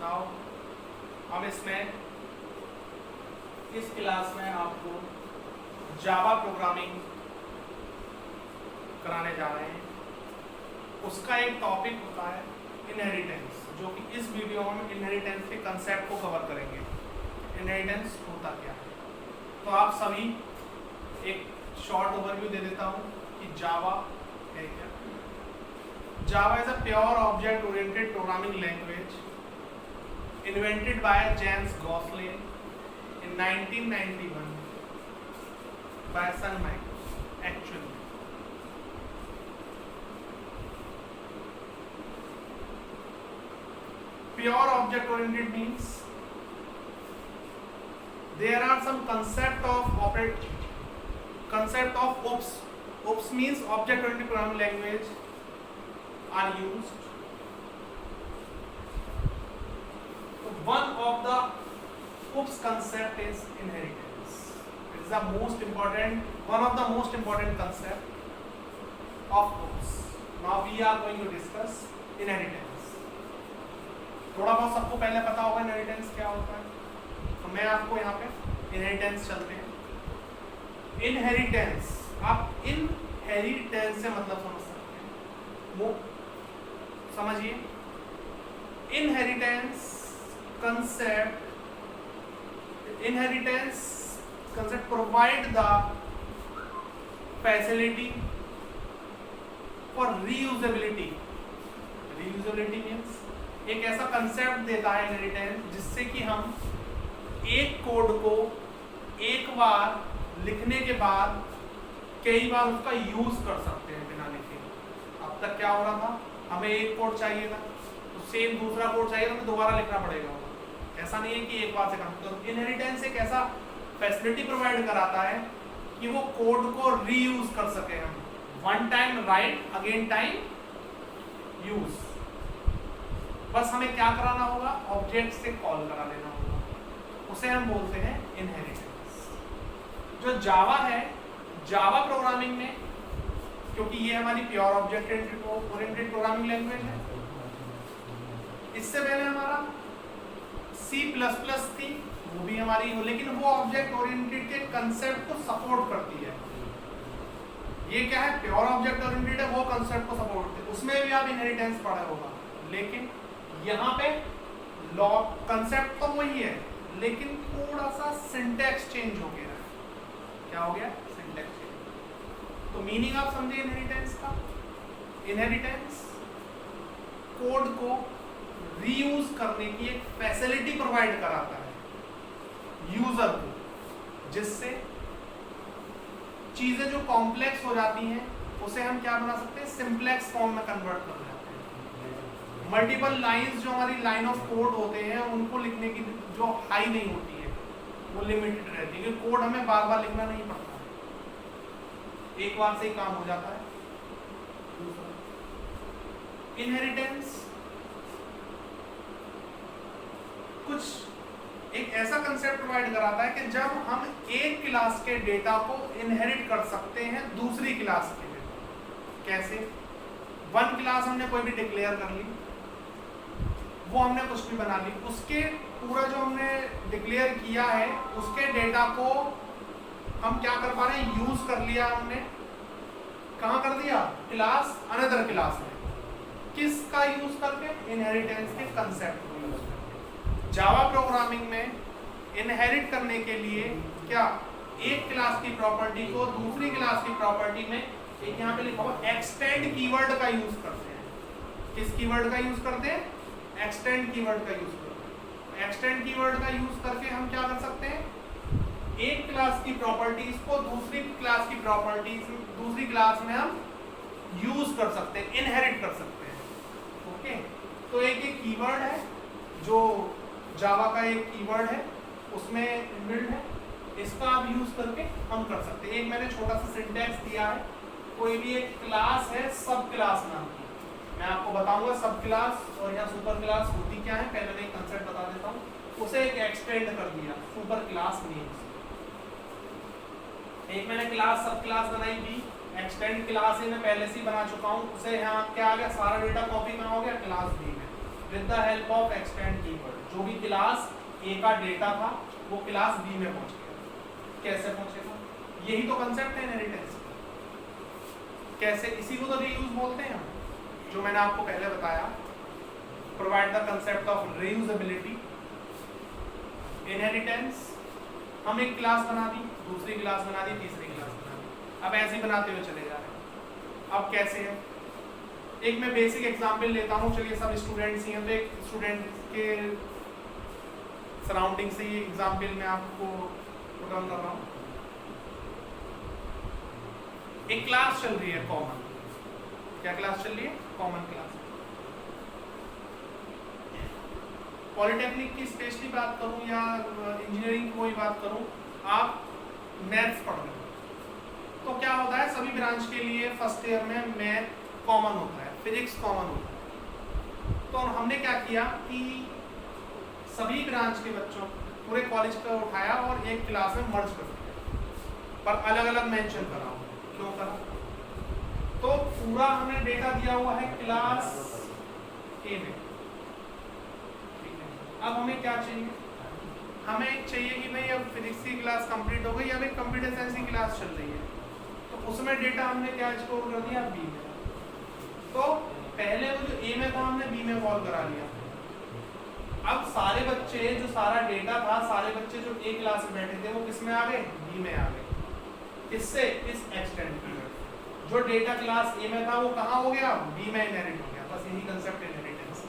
Now हम इसमें इस क्लास में आपको जावा प्रोग्रामिंग कराने जा रहे हैं। उसका एक टॉपिक होता है इनहेरिटेंस, जो कि इस वीडियो में इनहेरिटेंस के कंसेप्ट को कवर करेंगे। इनहेरिटेंस होता क्या है, तो आप सभी एक शॉर्ट ओवरव्यू दे देता हूँ कि जावा है क्या। Java is a pure object oriented programming language invented by James गॉसलिन in 1991 by Sun Microsyft. Actually, pure object oriented means there are some concept of ops means object oriented programming language are used. So one of the OPS concept is inheritance. It is the one of the most important concept of OPS. Now we are going to discuss inheritance. थोड़ा बहुत सबको पहले पता होगा inheritance क्या होता है, तो मैं आपको यहाँ पे inheritance चलते हैं। Inheritance, आप inheritance से मतलब समझ सकते हैं, वो समझिए। Inheritance concept provide the facility for reusability. Reusability means एक ऐसा कंसेप्ट देता है inheritance जिससे कि हम एक कोड को एक बार लिखने के बाद कई बार उसका यूज कर सकते हैं बिना लिखे। अब तक क्या हो रहा था, हमें एक कोड चाहिए था तो सेम दूसरा कोड चाहिए तो दोबारा लिखना पड़ेगा। ऐसा नहीं है कि एक बार से काम। तो इनहेरिटेंस एक ऐसा फैसिलिटी प्रोवाइड कराता है कि वो कोड को रीयूज कर सके हम, one time right again time use. बस हमें क्या कराना होगा, ऑब्जेक्ट से कॉल करा लेना होगा, उसे हम बोलते हैं इनहेरिटेंस। जो जावा है, जावा प्रोग्रामिंग में, क्योंकि ये हमारी pure object oriented programming language है, इससे पहले हमारा C++ थी, वो भी हमारी हो, लेकिन वो ऑब्जेक्ट ओरिएंटेड के कंसेप्ट को सपोर्ट करती है। ये क्या है, प्योर ऑब्जेक्ट ओरिएंटेड है, वो कंसेप्ट को सपोर्ट करती है। उसमें भी आप इनहेरिटेंस पढ़ा होगा, लेकिन यहाँ पे लॉ कंसेप्ट तो वही है, लेकिन थोड़ा सा सिंटैक्स चेंज हो गया है। क्या हो गया, सिंटैक्स चेंज। तो मीनिंग आप समझे इनहेरिटेंस का। इनहेरिटेंस कोड को रीयूज करने की एक फैसिलिटी प्रोवाइड कराता है यूजर को, जिससे चीजें जो कॉम्प्लेक्स हो जाती हैं उसे हम क्या बना सकते हैं, सिंप्लेक्स फॉर्म में कन्वर्ट कर सकते हैं। मल्टीपल लाइंस जो हमारी लाइन ऑफ कोड होते हैं उनको लिखने की जो हाई नहीं होती है, वो लिमिटेड रहती है, क्योंकि कोड हमें बार बार लिखना नहीं पड़ता, एक बार से ही काम हो जाता है। इनहेरिटेंस कुछ एक ऐसा कंसेप्ट प्रोवाइड कराता है कि जब हम एक क्लास के डेटा को इनहेरिट कर सकते हैं दूसरी क्लास के डेटा। कैसे, वन क्लास हमने कोई भी डिक्लेयर कर ली, वो हमने कुछ भी बना ली, उसके पूरा जो हमने डिक्लेयर किया है उसके डेटा को हम क्या कर पा रहे हैं, यूज कर लिया हमने। कहाँ कर दिया, क्लास अनदर क्लास में। किसका यूज करके, इनहेरिटेंस के कंसेप्ट को यूज करके। जावा प्रोग्रामिंग में इनहेरिट करने के लिए क्या, एक क्लास की प्रॉपर्टी को दूसरी क्लास की प्रॉपर्टी में, एक यहाँ पे लिखा हुआ एक्सटेंड कीवर्ड का यूज करते हैं। किस कीवर्ड का यूज करते हैं, एक्सटेंड कीवर्ड का यूज करते हैं। एक्सटेंड कीवर्ड का यूज करके हम क्या कर सकते हैं, एक क्लास की प्रॉपर्टीज को दूसरी क्लास की प्रॉपर्टीज दूसरी क्लास में हम यूज कर सकते हैं, इनहेरिट कर सकते हैं। ओके, तो एक ये कीवर्ड है जो जावा का एक कीवर्ड है, उसमें इनबिल्ट है, इसका आप यूज करके हम कर सकते हैं। एक मैंने छोटा सा सिंटैक्स दिया है, कोई भी एक क्लास है सब क्लास नाम की, मैं आपको बताऊंगा सब क्लास और यहाँ सुपर क्लास होती क्या है, पहले मैं एक कंसेप्ट बता देता हूँ। उसे एक एक्सटेंड कर दिया सुपर क्लास नेम से। एक मैंने क्लास सब क्लास बनाई थी, एक्सटेंड क्लास ही मैं पहले से ही बना चुका हूँ, उसे यहाँ क्या आ गया, सारा डेटा कॉपी कहाँ हो गया, क्लास बी में। With the help of extend keyword. जो भी क्लास ए का डेटा था वो क्लास बी में पहुंच गया। कैसे पहुंचेगा? यही तो कंसेप्ट है इनहेरिटेंस। कैसे? इसी को तो रीयूज बोलते हैं हम, जो मैंने आपको पहले बताया। Provide the concept of reusability. Inheritance, हम एक क्लास बना दी, दूसरी क्लास बना दी, तीसरी क्लास बना दी, अब ऐसे ही बनाते हुए चले जा रहे हैं। अब कैसे है? एक मैं बेसिक एग्जांपल लेता हूँ। चलिए सब स्टूडेंट्स ही हैं, तो एक स्टूडेंट के सराउंडिंग से ये एग्जांपल मैं आपको पुट ऑन कर रहा हूँ। एक क्लास चल रही है कॉमन। क्या क्लास चल रही है? Common class. पॉलिटेक्निक की स्पेशली बात करूं या इंजीनियरिंग की कोई बात करूं, आप मैथ्स पढ़ रहे हो तो क्या होता है, सभी ब्रांच के लिए फर्स्ट ईयर में मैथ कॉमन होता है, फिजिक्स कॉमन होता है। तो हमने क्या किया कि सभी ब्रांच के बच्चों पूरे कॉलेज का उठाया और एक क्लास में मर्ज कर दिया, पर अलग अलग मेंशन करा। क्यों करा? तो पूरा हमने डेटा दिया हुआ है क्लास ए में। अब हमें क्या चाहिए? हमें चाहिए कि भाई अब फिजिक्स की क्लास कंप्लीट हो गई, अब एक कंप्यूटर साइंस की क्लास चल रही है, तो उसमें डेटा हमने क्या स्टोर कर दिया? बी में। तो पहले वो जो ए में था हमने बी में कॉल करा लिया। अब सारे बच्चे, जो सारा डेटा था, सारे बच्चे जो ए क्लास में बैठे थे वो किस में आ गए? बी में आ गए। इससे इस एक्सटेंड कीवर्ड, जो डेटा क्लास ए में था वो कहाँ हो गया? बी में इनहेरिट हो गया। बस यही कंसेप्ट इनहेरिटेंस।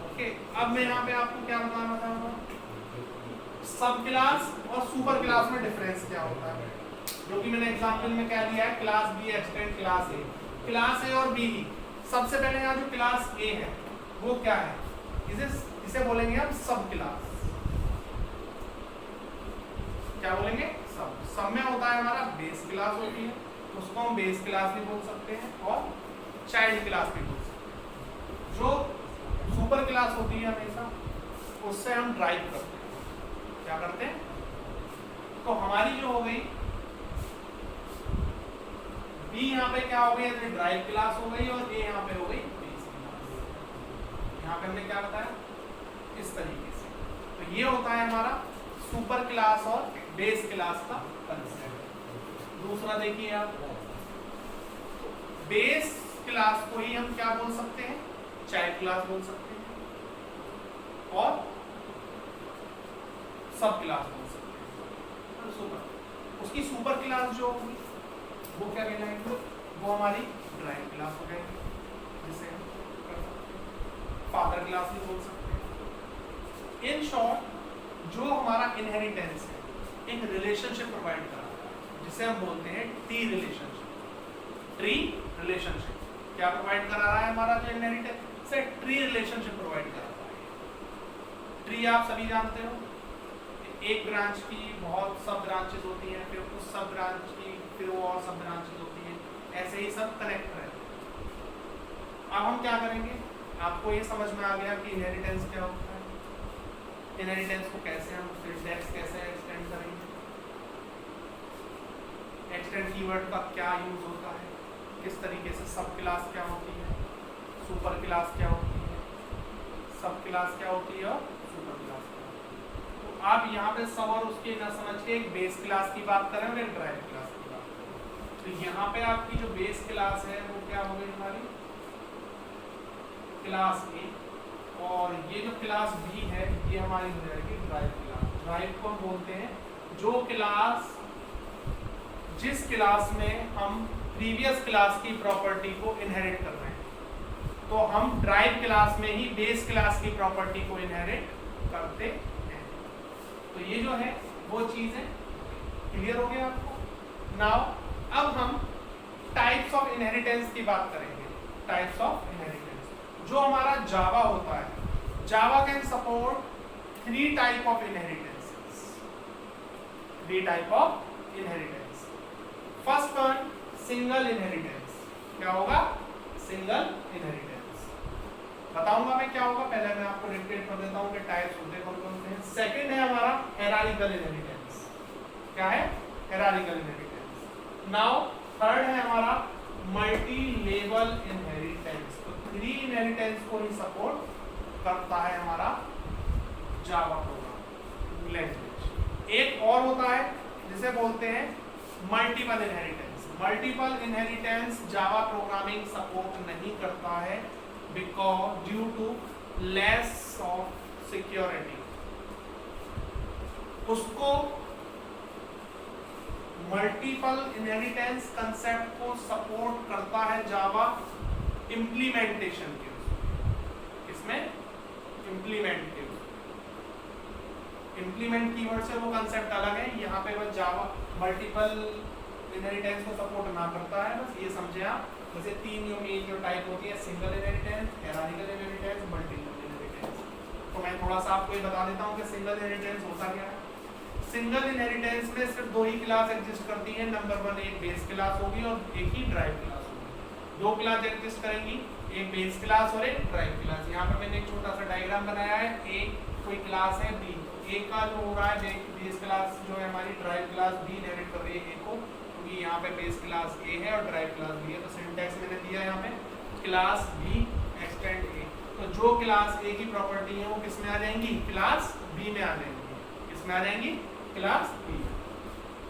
ओके, अब मैं यहाँ पे आपको क्या बताना चाहूँगा, सब क्लास और सुपर क्लास में डिफरेंस क्या होता है, जो कि मैंने एग्जांपल में क्या दिया है, class be extend class A. Class ए और बी की सबसे पहले यहाँ जो क्लास ए है वो क्या है? इसे बोलेंगे हम सब क्लास। क्या बोलेंगे? सब में होता है हमारा बेस क्लास होती है, उसको हम बेस क्लास भी बोल सकते हैं और चाइल्ड क्लास भी बोल सकते हैं। जो सुपर क्लास होती है हमेशा उससे हम ड्राइव करते हैं। क्या करते हैं? तो हमारी जो हो गई बी, यहाँ पे क्या हो गई? ड्राइव क्लास हो गई, और ए यहाँ पे हो गई बेस क्लास। यहाँ पे हमने क्या बताया? इस तरीके से। तो ये होता है हमारा सुपर क्लास और बेस क्लास का कंसेप्ट। दूसरा देखिए आप, बेस क्लास को ही हम क्या बोल सकते हैं? चाइल्ड क्लास बोल सकते हैं, और सब क्लास बोल सकते हैं। सुपर, उसकी सुपर क्लास जो होगी वो क्या कहलाएगी? वो हमारी ड्राइव क्लास हो जाएगी, जिसे हम कर सकते हैं, फादर क्लास भी बोल सकते हैं। इन शॉर्ट, जो हमारा इनहेरिटेंस है एक रिलेशनशिप प्रोवाइड कराता है, जिसे हम बोलते हैं टी रिलेशनशिप। ट्री रिलेशनशिप क्या प्रोवाइड करा रहा है? हमारा जो इनहेरिटेंस है ट्री रिलेशनशिप प्रोवाइड कराता है। ट्री आप सभी जानते हो, एक ब्रांच की बहुत सब ब्रांचेस होती हैं, फिर उस सब ब्रांच की फिर वो और सब ब्रांचेस होती हैं, ऐसे ही सब कनेक्ट रहते हैं। अब हम क्या करेंगे? आपको ये समझ में आ गया कि इनहेरिटेंस क्या होता है, इनहेरिटेंस को कैसे हम सिंटैक्स कैसे एक्सटेंड करेंगे, एक्सटेंड कीवर्ड का क्या यूज होता है, किस तरीके से सब क्लास क्या होती है, सुपर क्लास क्या होती है, सब क्लास क्या होती है और सुपर क्लास क्या होती है। तो आप यहाँ पे सब और उसके ना समझ के एक बेस क्लास की बात करें और एक ड्राइव क्लास की बात करें। तो यहाँ पे आपकी जो बेस क्लास है वो क्या हो गई? हमारी क्लास ए, और ये जो क्लास बी है ये हमारी हो जाएगी ड्राइव क्लास। ड्राइव को हम बोलते हैं जो क्लास, जिस क्लास में हम प्रीवियस क्लास की प्रॉपर्टी को इनहेरिट कर रहे हैं, तो हम ड्राइव क्लास में ही बेस क्लास की प्रॉपर्टी को इनहेरिट करते हैं। तो ये जो है वो चीजें क्लियर हो गया आपको। नाउ अब हम टाइप्स ऑफ इनहेरिटेंस की बात करेंगे। टाइप्स ऑफ इनहेरिटेंस, जो हमारा जावा होता है, Java can support 3 type of inheritances. 3 type of inheritance. First one, single inheritance. क्या होगा? Single inheritance. बताऊंगा मैं क्या होगा, पहले मैं आपको डिक्टेट कर देता हूं कि टाइप्स होते कौन कौन से हैं। सेकंड है हमारा हायरार्किकल इनहेरिटेंस। क्या है? Hierarchical inheritance. नाउ थर्ड है हमारा मल्टी लेवल इनहेरिटेंस। तो 3 इनहेरिटेंस को ही सपोर्ट करता है हमारा जावा प्रोग्राम लैंग्वेज। एक और होता है जिसे बोलते हैं multiple inheritance. Multiple inheritance Java programming support नहीं करता है because due to less of security. उसको मल्टीपल इनहेरिटेंस कंसेप्ट को सपोर्ट करता है जावा इम्प्लीमेंटेशन के उसमें। इसमें इम्प्लीमेंट के इम्प्लीमेंट कीवर्ड से वो कंसेप्ट अलग है। यहाँ पे बस जावा मल्टीपल इनहेरिटेंस को सपोर्ट ना करता है, बस ये समझे आप। जैसे तीन मेन जो टाइप होती है, single inheritance, hierarchical inheritance, multiple inheritance. तो मैं थोड़ा सा आपको ये बता देता हूँ कि सिंगल इनहेरिटेंस होता क्या है। सिंगल इनहेरिटेंस में सिर्फ दो ही क्लास एग्जिस्ट करती है। नंबर वन, एक बेस क्लास होगी और एक ही ड्राइव क्लास होगी। दो क्लास एग्जिस्ट करेंगी, एक बेस क्लास और एक ड्राइव क्लास। यहाँ पे मैंने एक छोटा सा डायग्राम बनाया है। एक कोई क्लास है बी, एक का जो हो रहा है बेस क्लास जो है हमारी, ड्राइव क्लास बी इनहेरिट कर रही है ए को, क्योंकि यहाँ पे बेस क्लास ए है और ड्राइव क्लास बी है। तो सिंटैक्स मैंने दिया यहाँ पे क्लास बी एक्सटेंड ए। तो जो क्लास ए की प्रॉपर्टी है वो किस में आ जाएंगी, क्लास बी में आ जाएंगी। किस में आ जाएंगी, क्लास बी।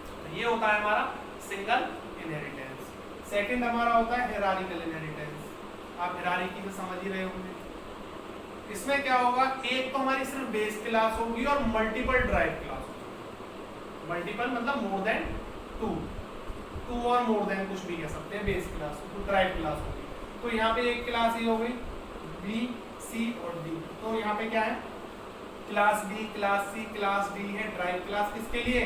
तो ये होता है हमारा सिंगल इनहेरिटेंस। सेकंड हमारा होता है हायरार्किकल इनहेरिटेंस। आप हायरार्की से समझ ही रहे होंगे। इसमें क्या होगा, एक तो हमारी सिर्फ बेस क्लास होगी और मल्टीपल ड्राइव क्लास होगी। मल्टीपल मतलब मोर देन टू और मोर देन कुछ भी कह सकते हैं। बेस क्लास तो ड्राइव क्लास होगी। तो यहाँ पे एक क्लास ही हो गई बी, सी और डी। तो यहाँ पे क्या है, class B, class C, class D है। ड्राइव क्लास किसके लिए,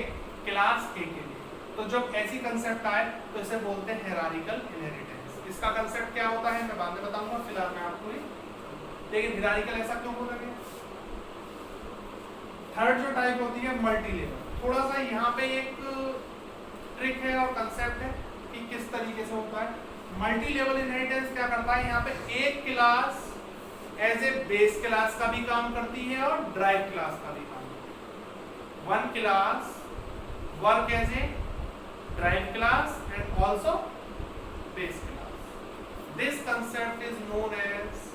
क्लास ए के लिए। तो जब ऐसी कंसेप्ट आए तो इसे बोलते हैं हायरार्किकल इनहेरिटेंस। इसका कंसेप्ट क्या होता है मैं बाद में बताऊंगा, फिलहाल मैं आपको लेकिन हायरार्किकल ऐसा क्यों बोला गया। थर्ड जो टाइप होती है मल्टी लेवल। थोड़ा सा यहाँ पे एक ट्रिक है और कंसेप्ट है कि किस तरीके से होता है। मल्टी लेवल इनहेरिटेंस क्या करता है, यहाँ पे एक class as a base class का भी काम करती है और ड्राइव क्लास का भी काम करती है। One class work as a drive class and also base class. This concept is known as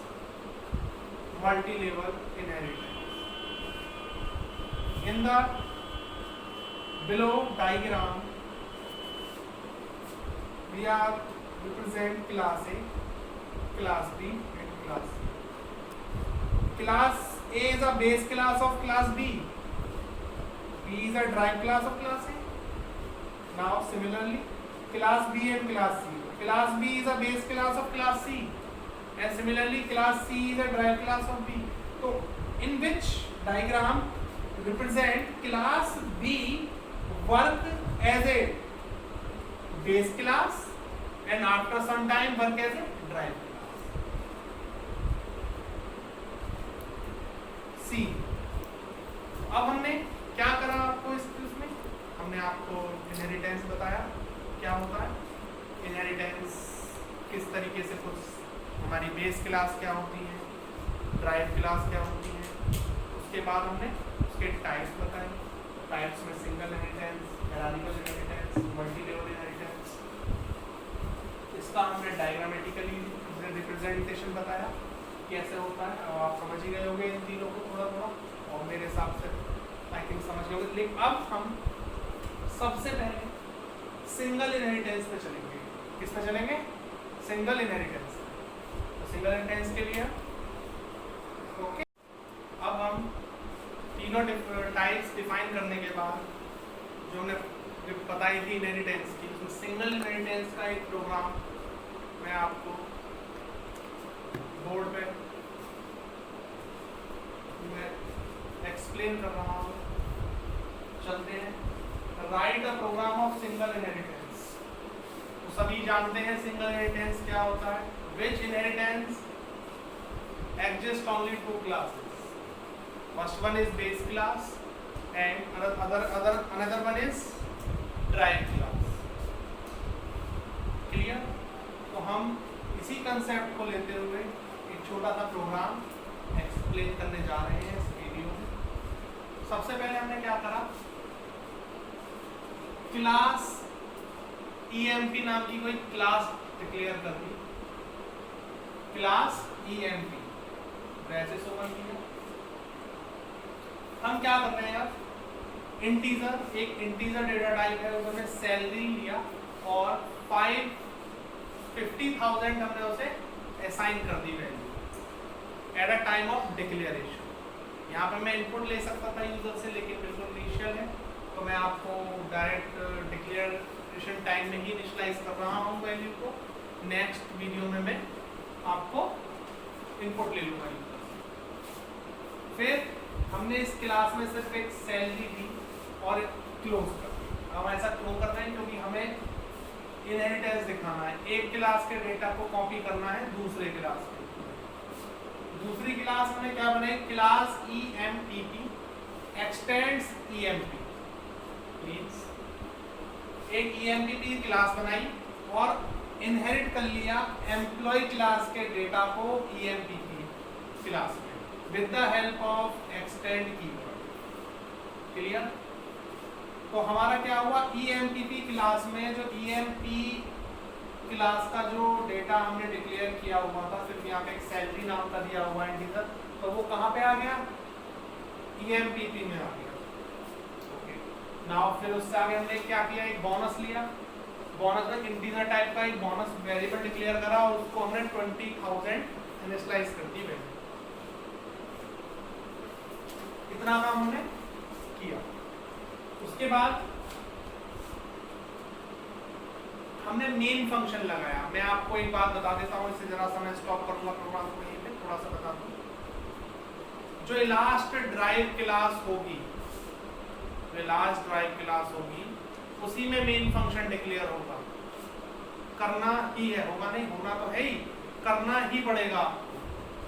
multi-level inheritance. In the below diagram, we are represent class A, class B, and class C. Class A is a base class of class B. B is a drive class of class A. Now, similarly, class B and class C. Class B is a base class of class C. And similarly class C is a drive class of B. So in which diagram represent class B work as a base class and after some time work as a drive class. C. अब हमने क्या करा आपको इसमें, हमने आपको inheritance बताया क्या होता है, इनहेरिटेंस किस तरीके से कुछ हमारी बेस क्लास क्या होती है, ड्राइव क्लास क्या होती है। उसके बाद हमने उसके टाइप्स बताए। टाइप्स में single inheritance, hierarchical inheritance, multi level inheritance. इसका हमने डायग्रामेटिकली रिप्रेजेंटेशन बताया कैसे होता है। अब आप समझ ही गए होंगे इन तीनों को थोड़ा थोड़ा, और मेरे हिसाब से आई थिंक समझ गए होंगे। लेकिन अब हम सबसे पहले सिंगल इनहेरिटेंस पे चलेंगे। किस पे चलेंगे, सिंगल इनहेरिटेंस। सिंगल इनहेरिटेंस के लिए ओके। अब हम तीनों टाइप्स डिफाइन करने के बाद जो हमने बताई थी इनहेरिटेंस की, तो सिंगल इनहेरिटेंस का एक प्रोग्राम मैं आपको बोर्ड पे मैं एक्सप्लेन कर रहा हूँ। चलते हैं। Right a program of single inheritance. तो सभी जानते हैं सिंगल इनहेरिटेंस क्या होता है। Which inheritance exists only two classes. First one is base class and another one is drive class. Clear? तो हम इसी कंसेप्ट को लेते हुए एक छोटा सा प्रोग्राम एक्सप्लेन करने जा रहे हैं इस वीडियो में। सबसे पहले हमने क्या करा, क्लास EMP नाम की कोई क्लास डिक्लेयर कर दी। क्लास EMP तो ऐसे शो कर दिया। हम क्या कर रहे हैं यार, इंटीजर, एक इंटीजर डेटा टाइप है, उसमें सैलरी लिया और 50,000 हमने उसे असाइन कर दी value at a time of declaration. यहाँ पे मैं इनपुट ले सकता था यूजर से, लेकिन बिल्कुल इनिशियल है तो मैं आपको डायरेक्ट डिक्लेरेशन टाइम में ही इनिशियलाइज कर रहा हूँ वैल्यू को। नेक्स्ट वीडियो में मैं आपको इनपुट ले लूँगा यूजर से। फिर हमने इस क्लास में सिर्फ एक सैलरी दी और क्लोज कर दी। हम ऐसा क्यों कर रहे हैं, क्योंकि हमें इनहेरिटेंस दिखाना है, एक क्लास के डेटा को कॉपी करना है दूसरे क्लास में। दूसरी क्लास में क्या बने, class EMPP x tends EMP, means एक EMPP क्लास बनाई और इनहेरिट कर लिया एम्प्लॉय क्लास के डेटा को EMPP क्लास में with the help of extend keyword. Clear? तो हमारा क्या हुआ, EMPP क्लास में जो EMP क्लास का जो डेटा हमने डिक्लेयर किया हुआ था, सिर्फ यहाँ पे एक सैलरी नाम का दिया हुआ है इंटीजर, तो वो कहाँ पे आ गया, EMPP में आ गया। ओके, नाउ फिर उससे आगे हमने क्या किया, एक बोनस लिया, बोनस में इंटीजर टाइप का एक बोनस वेरिएबल डिक्लेयर करा और उसको हमने 20,000 इनिशियलाइज कर दी वैल्यू। इतना काम हमने किया। उसके बाद हमने मेन फंक्शन लगाया। मैं आपको एक बात बता देता हूँ, इससे जरा सा मैं स्टॉप करूंगा प्रोग्राम को यहीं पे, थोड़ा सा बता दूं। जो लास्ट ड्राइव क्लास होगी, उसी में मेन फंक्शन डिक्लेयर होगा। करना ही है, होगा नहीं, होना तो है ही, करना ही पड़ेगा।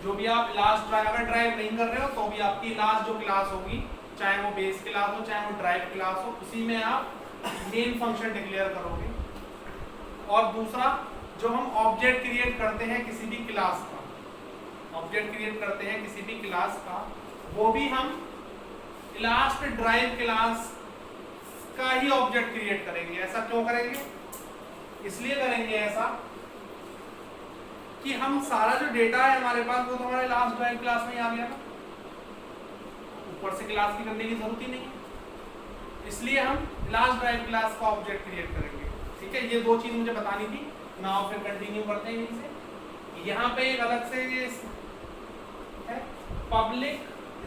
जो भी आप लास्ट ड्राइव, अगर ड्राइव नहीं कर रहे हो तो भी आपकी लास्ट जो क्लास होगी, चाहे वो बेस क्लास हो चाहे वो ड्राइव क्लास हो, उसी में आप मेन फंक्शन डिक्लेयर करोगे। और दूसरा, जो हम ऑब्जेक्ट क्रिएट करते हैं किसी भी क्लास का, वो भी हम लास्ट ड्राइव क्लास का ही ऑब्जेक्ट क्रिएट करेंगे। ऐसा क्यों करेंगे? इसलिए करेंगे ऐसा कि हम सारा जो डेटा है हमारे पास वो तो हमारे लास्ट ड्राइव क्लास में ही आ गया ना, ऊपर से क्लास की करने की जरूरत ही नहीं है। इसलिए हम लास्ट ड्राइव क्लास का ऑब्जेक्ट क्रिएट करेंगे। ठीक है, ये दो चीज मुझे बतानी थी। नाउ फिर कंटिन्यू करते हैं यहीं से। यहाँ पे एक अलग से ये है पब्लिक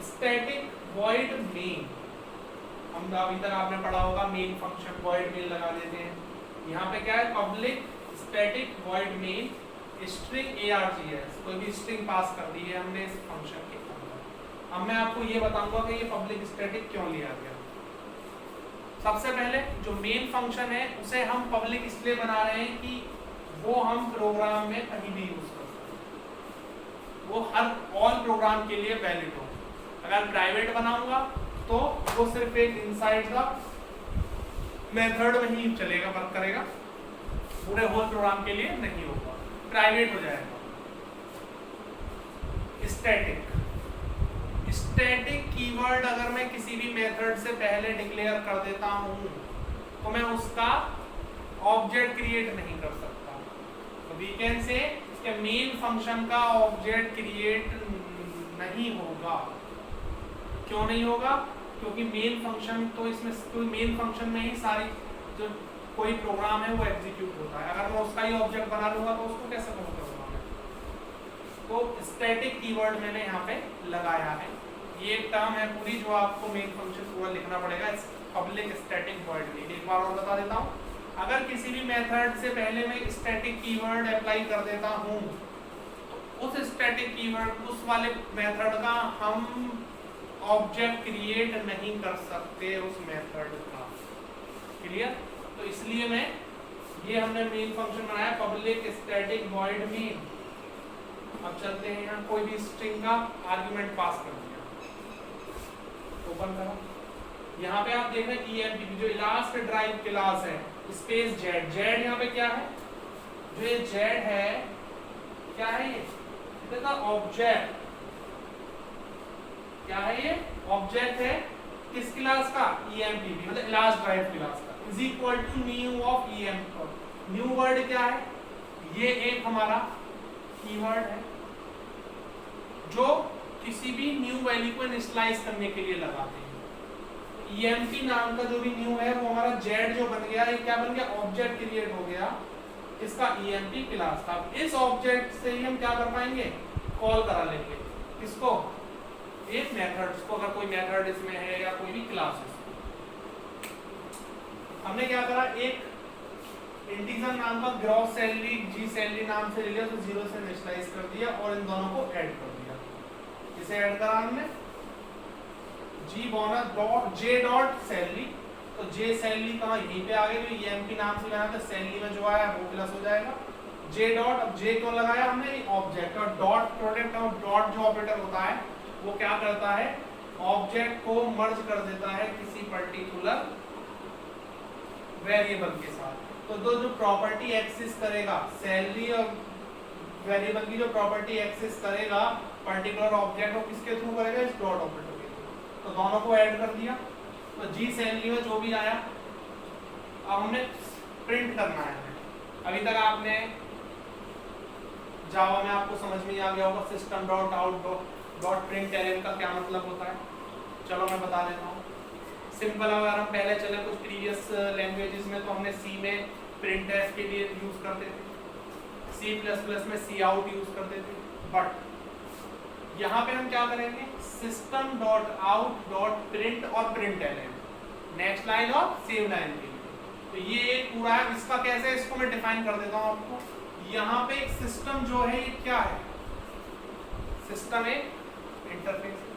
स्टैटिक वॉइड मेन। हम अभी तक आपने पढ़ा होगा मेन फंक्शन वॉइड मेन लगा देते हैं। यहाँ पे क्या है, public static void main string args, कोई भी स्ट्रिंग पास कर दी है हमने इस फंक्शन के अंदर। अब मैं आपको ये बताऊंगा कि ये पब्लिक स्टैटिक क्यों लिया गया। सबसे पहले जो मेन फंक्शन है उसे हम पब्लिक इसलिए बना रहे हैं कि वो हम प्रोग्राम में कहीं भी यूज कर सकते हैं, वो हर ऑल प्रोग्राम के लिए वैलिड हो। अगर प्राइवेट बनाऊंगा तो वो सिर्फ एक इनसाइड द मेथड में ही चलेगा, वर्क करेगा, पूरे होल प्रोग्राम के लिए नहीं होगा, प्राइवेट हो जाएगा। स्टैटिक कीवर्ड अगर मैं किसी भी मेथड से पहले डिक्लेयर कर देता हूं तो मैं उसका ऑब्जेक्ट क्रिएट नहीं कर सकता। तो वी कैन से इसके मेन फंक्शन का ऑब्जेक्ट क्रिएट नहीं होगा। क्यों नहीं होगा? क्योंकि मेन फंक्शन तो इसमें कोई मेन फंक्शन में ही सारी जो कोई प्रोग्राम है वो एग्जीक्यूट होता है। अगर मैं उसका ही ऑब्जेक्ट बना लूंगा तो उसको कैसे कॉल करूंगा मैं? तो स्टैटिक कीवर्ड मैंने यहाँ पे लगाया है। ये एक टर्म है पूरी जो आपको मेन फंक्शन पूरा लिखना पड़ेगा, पब्लिक स्टैटिक वॉइड मेन। एक बार और बता देता हूँ, अगर किसी भी मेथड से पहले मैं स्टैटिक कीवर्ड अप्लाई कर देता हूँ तो उस स्टैटिक कीवर्ड, उस वाले मेथड का हम ऑब्जेक्ट क्रिएट नहीं कर सकते उस मेथड का। क्लियर? तो इसलिए मैं ये हमने मेन फंक्शन बनाया पब्लिक स्टैटिक वॉइड मेन। अब चलते हैं, यहाँ कोई भी स्ट्रिंग का आर्गुमेंट पास कर दिया, ओपन करो। यहाँ पे आप देख रहे हैं EMPP जो लास्ट ड्राइव क्लास है, स्पेस जेड। जेड यहाँ पे क्या है? जो ये जेड है क्या है? ये ऑब्जेक्ट। क्या है ये? ऑब्जेक्ट है किस क्लास का? EMPP, मतलब लास्ट ड्राइव क्लास का। Is equal to new of EMP। New word क्या है? ये एक हमारा कीवर्ड है जो किसी भी न्यू वैल्यू को इनिशियलाइज करने के लिए लगाते हैं। EMP नाम का जो भी न्यू है वो हमारा जेड जो बन गया, ये क्या बन गया, ऑब्जेक्ट क्रिएट हो गया, इसका EMP क्लास था। इस ऑब्जेक्ट से ही हम क्या कर पाएंगे, कॉल करा लेंगे किसको, एक मेथड्स को, अगर कोई मेथड इसमें है या कोई भी क्लास है। हमने क्या करा, एक इंटीजर नाम का ग्रॉस सैलरी जी सैलरी नाम से ले लिया, तो 0 से इनिशियलाइज कर दिया और इन दोनों को ऐड कर दिया। इसे ऐड करा हमने G bonus dot J dot salary, तो जे सैलरी कहाँ, यहीं पे आ गई, तो EMP नाम से लगाया था, सैलरी में जो आया वो प्लस हो जाएगा। जे डॉट, अब जे क्यों लगाया हमने, ऑब्जेक्ट, और डॉट प्रोडक्ट और डॉट जो ऑपरेटर होता है वो क्या करता है, ऑब्जेक्ट को मर्ज कर देता है किसी पर्टिकुलर वेरिएबल के साथ। तो जो प्रॉपर्टी एक्सिस करेगा, सैलरी और वेरिएबल की जो प्रॉपर्टी एक्सिस करेगा पर्टिकुलर ऑब्जेक्ट, वो किसके थ्रू करेगा, इस डॉट ऑपरेटर के थ्रू। तो दोनों को ऐड कर दिया, तो जी सैलरी में जो भी आया अब हमने प्रिंट करना है। अभी तक आपने जावा में आपको समझ में आ गया होगा system dot out dot print LN का क्या मतलब होता है। चलो मैं बता देता हूँ सिंपल। अगर हम पहले चले कुछ प्रीवियस लैंग्वेजेस में, तो हमने सी में प्रिंट एफ के लिए यूज करते थे, C++ में सी आउट यूज करते थे, बट यहाँ पे हम क्या करेंगे, system dot out dot print और प्रिंट एलएन, नेक्स्ट लाइन और सेम लाइन के लिए। तो ये एक पूरा है, इसका कैसे, इसको मैं डिफाइन कर देता हूँ आपको। यहाँ पे एक सिस्टम जो है ये क्या है, सिस्टम एक इंटरफेस,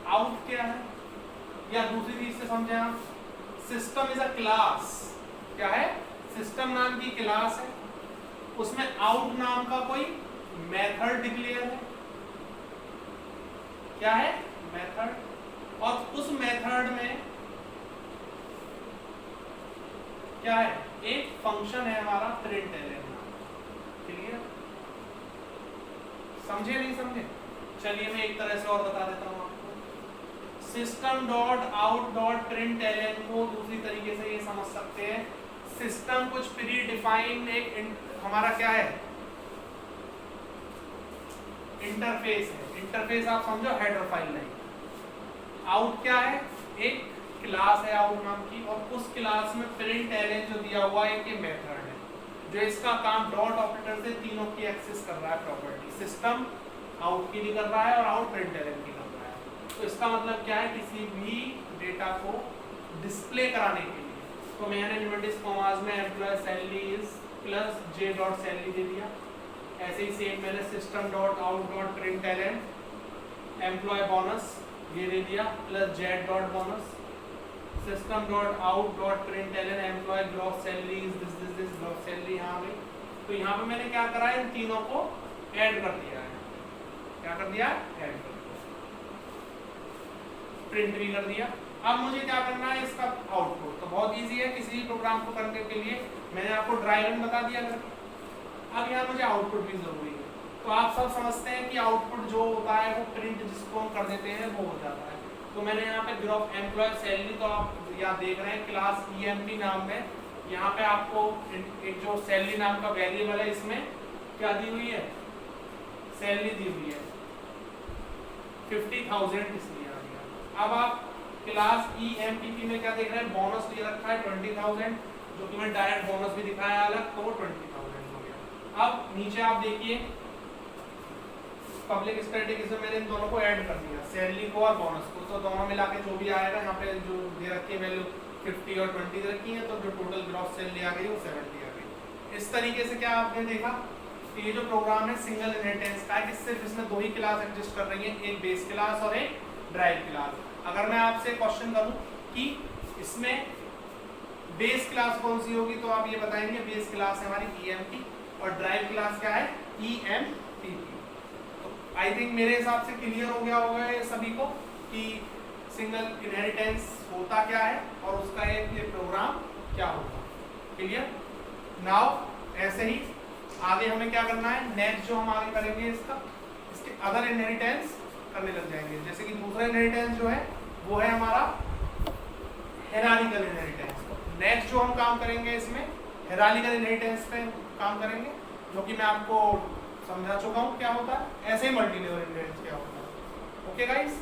आउट क्या है, या दूसरी चीज से समझे आप, सिस्टम इज अ क्लास। क्या है, सिस्टम नाम की क्लास है, उसमें आउट नाम का कोई मेथड डिक्लेयर है। क्या है, मेथड, और उस मेथड में क्या है, एक फंक्शन है हमारा प्रिंट एलएन। क्लियर, समझे नहीं समझे? चलिए मैं एक तरह से और बता देता हूं आपको। System dot out dot print LN को दूसरी तरीके से ये समझ सकते हैं, सिस्टम कुछ प्री डिफाइंड एक हमारा क्या है, इंटरफेस है। इंटरफेस आप समझो हेडर फाइल नहीं। आउट क्या है, एक क्लास है आउट नाम की, और उस क्लास में प्रिंट एलएन जो दिया हुआ है एक मेथड है, जो इसका काम डॉट ऑपरेटर से तीनों की एक्सेस कर रहा है प्रॉपर्टी, सिस्टम आउट की भी कर रहा है और आउट प्रिंट एलएन की कर रहा है। तो इसका मतलब क्या है, किसी भी डेटा को डिस्प्ले कराने के लिए, तो मैंने इन्वर्टेड कॉमास में employ salary is plus J dot salary दे दिया। ऐसे ही सेम मैंने system dot out dot print LN employ bonus ये दे दिया plus Z dot bonus, system dot out dot print LN employ gross salary is this gross salary यहाँ गई। तो यहाँ पे मैंने क्या करा है, इन तीनों को ऐड कर दिया है। क्या कर दिया, ऐड कर दिया, प्रिंट भी कर दिया। अब मुझे क्या करना है, इसका आउटपुट। तो बहुत इजी है, किसी भी प्रोग्राम को करने के लिए मैंने आपको ड्राई रन बता दिया करके। अब यहाँ मुझे आउटपुट भी जरूरी है। तो आप सब समझते हैं कि आउटपुट जो होता है वो प्रिंट जिसको हम कर देते हैं वो हो जाता है। तो मैंने यहाँ पे ग्रुप एम्प्लॉय सैलरी, तो आप यहाँ देख रहे हैं क्लास EMP नाम में, यहाँ पे आपको एक जो सैलरी नाम का वेरिएबल है, इसमें क्या दी हुई है, सैलरी दी हुई है 50,000 इसलिए आ गया। अब आप क्लास EMPP में क्या देख रहे हैं, बोनस दे रखा है 20,000, जो कि मैं डायरेक्ट बोनस भी दिखाया अलग, तो वो 20,000 हो गया। अब नीचे आप देखिए पब्लिक स्टैटिक, इसमें मैंने इन दोनों को ऐड कर दिया, सैलरी को और बोनस को। तो दोनों मिला के जो भी आएगा, यहाँ पे जो दे रखी है वैल्यू 50 और 20 दे रखी है, तो जो टोटल ग्रॉस सैलरी आ गई वो 70 आ गई। इस तरीके से क्या आपने देखा कि ये जो प्रोग्राम है सिंगल इनहेरिटेंस का है, कि सिर्फ इसमें दो ही क्लास एग्जिस्ट कर रही है, एक बेस क्लास और एक ड्राइव क्लास। अगर मैं आपसे क्वेश्चन करूँ कि इसमें बेस क्लास कौन सी होगी, तो आप ये बताएंगे बेस क्लास है हमारी EMP, और ड्राइव क्लास क्या है, EMPP। आई थिंक मेरे हिसाब से क्लियर हो गया होगा ये सभी को कि सिंगल इनहेरिटेंस होता क्या है और उसका एक ये प्रोग्राम क्या होगा। क्लियर? नाउ ऐसे ही आगे हमें क्या करना है, नेक्स्ट जो हम आगे करेंगे इसके अदर इनहेरिटेंस करने लग जाएंगे। जैसे कि दूसरा इनहेरिटेंस जो है वो है हमारा हायरार्किकल इनहेरिटेंस। नेक्स्ट जो हम काम करेंगे इसमें हायरार्किकल इनहेरिटेंस पे काम करेंगे, जो कि मैं आपको समझा चुका हूँ क्या होता है, ऐसे ही मल्टी लेवल इनहेरिटेंस क्या होता है। Okay guys.